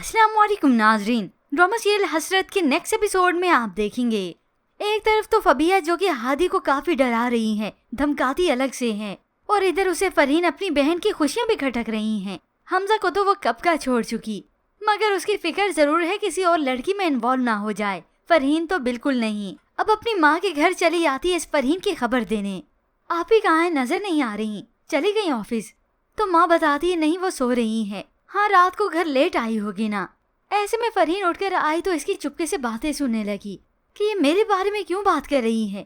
अस्सलाम वालेकुम नाजरीन, ड्रामा सीरियल हसरत के नेक्स्ट एपिसोड में आप देखेंगे एक तरफ तो फबिया जो कि हादी को काफी डरा रही है, धमकाती अलग से है, और इधर उसे फरहीन अपनी बहन की खुशियां भी खटक रही हैं। हमजा को तो वो कब का छोड़ चुकी, मगर उसकी फिक्र जरूर है किसी और लड़की में इन्वॉल्व ना हो जाए। फरहीन तो बिल्कुल नहीं। अब अपनी माँ के घर चली आती है इस फरहीन की खबर देने। आप ही कहाँ है, नजर नहीं आ रही, चली गई ऑफिस। तो माँ बताती है नहीं, वो सो रही है। हाँ, रात को घर लेट आई होगी ना। ऐसे में फरहीन उठकर आई तो इसकी चुपके से बातें सुनने लगी कि ये मेरे बारे में क्यों बात कर रही है।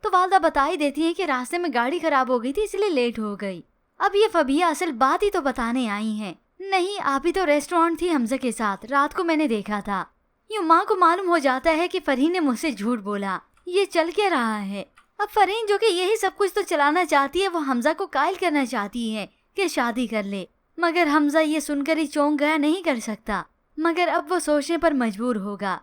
तो वालदा बता ही देती है कि रास्ते में गाड़ी खराब हो गई थी इसलिए लेट हो गई। अब ये फबिया असल बात ही तो बताने आई है। नहीं, आप ही तो रेस्टोरेंट थी हमजा के साथ, रात को मैंने देखा था। यूँ माँ को मालूम हो जाता है कि फरहीन ने मुझसे झूठ बोला। ये चल क्या रहा है। अब फरहीन जो कि यही सब कुछ तो चलाना चाहती है, वो हमजा को कायल करना चाहती है कि शादी कर ले, मगर हमजा ये सुनकर ही चौंक गया, नहीं कर सकता। मगर अब वो सोचने पर मजबूर होगा।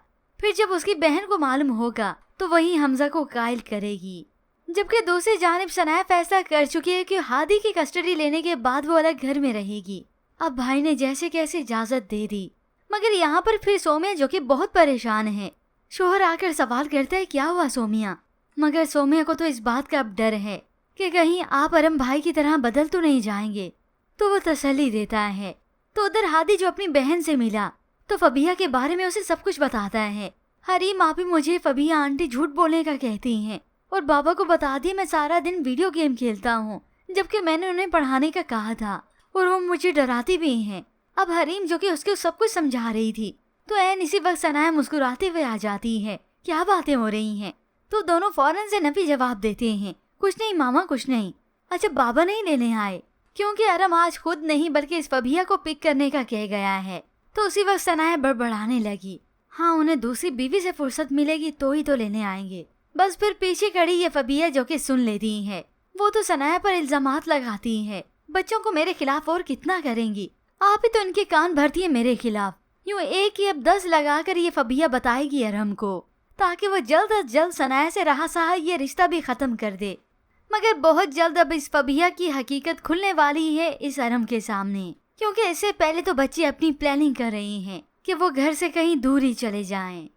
फिर जब उसकी बहन को मालूम होगा तो वही हमजा को कायल करेगी। जबकि दूसरी जानिब सनाया फैसला कर चुकी है कि हादी की कस्टडी लेने के बाद वो अलग घर में रहेगी। अब भाई ने जैसे कैसे इजाजत दे दी, मगर यहाँ पर फिर सोमिया जो कि बहुत परेशान है। शोहर आकर सवाल करता है क्या हुआ सोमिया, मगर सोमिया को तो इस बात का अब डर है कि कहीं आप अरम भाई की तरह बदल तो नहीं जाएंगे, तो वो तसल्ली देता है। तो उधर हादी जो अपनी बहन से मिला तो फबिया के बारे में उसे सब कुछ बताता है। हरीम आप ही मुझे फबिया आंटी झूठ बोलने का कहती हैं और बाबा को बता दिया मैं सारा दिन वीडियो गेम खेलता हूँ, जबकि मैंने उन्हें पढ़ाने का कहा था और वो मुझे डराती भी हैं। अब हरीम जो कि उसके सब कुछ समझा रही थी तो ऐन इसी वक्त सनाया मुस्कुराते हुए आ जाती है, क्या बातें हो रही हैं। तो दोनों फौरन से नफी जवाब देते हैं, कुछ नहीं मामा कुछ नहीं। अच्छा बाबा नहीं लेने आए, क्योंकि अरम आज खुद नहीं बल्कि इस फबिया को पिक करने का कह गया है। तो उसी वक्त सनाया बड़बड़ाने लगी, हाँ उन्हें दूसरी बीवी से फुर्सत मिलेगी तो ही तो लेने आएंगे। बस फिर पीछे खड़ी ये फबिया जो कि सुन लेती है, वो तो सनाया पर इल्जामात लगाती है, बच्चों को मेरे खिलाफ और कितना करेंगी, आप ही तो इनके कान भरती है मेरे खिलाफ। यूँ एक ही अब 10 लगाकर ये फबिया बताएगी अरम को, ताकि वो जल्द अज जल्द सनाया से रहा सहा ये रिश्ता भी खत्म कर दे। मगर बहुत जल्द अब इस फबिया की हकीकत खुलने वाली है इस अरम के सामने, क्योंकि इससे पहले तो बच्चे अपनी प्लानिंग कर रही हैं कि वो घर से कहीं दूर ही चले जाएं।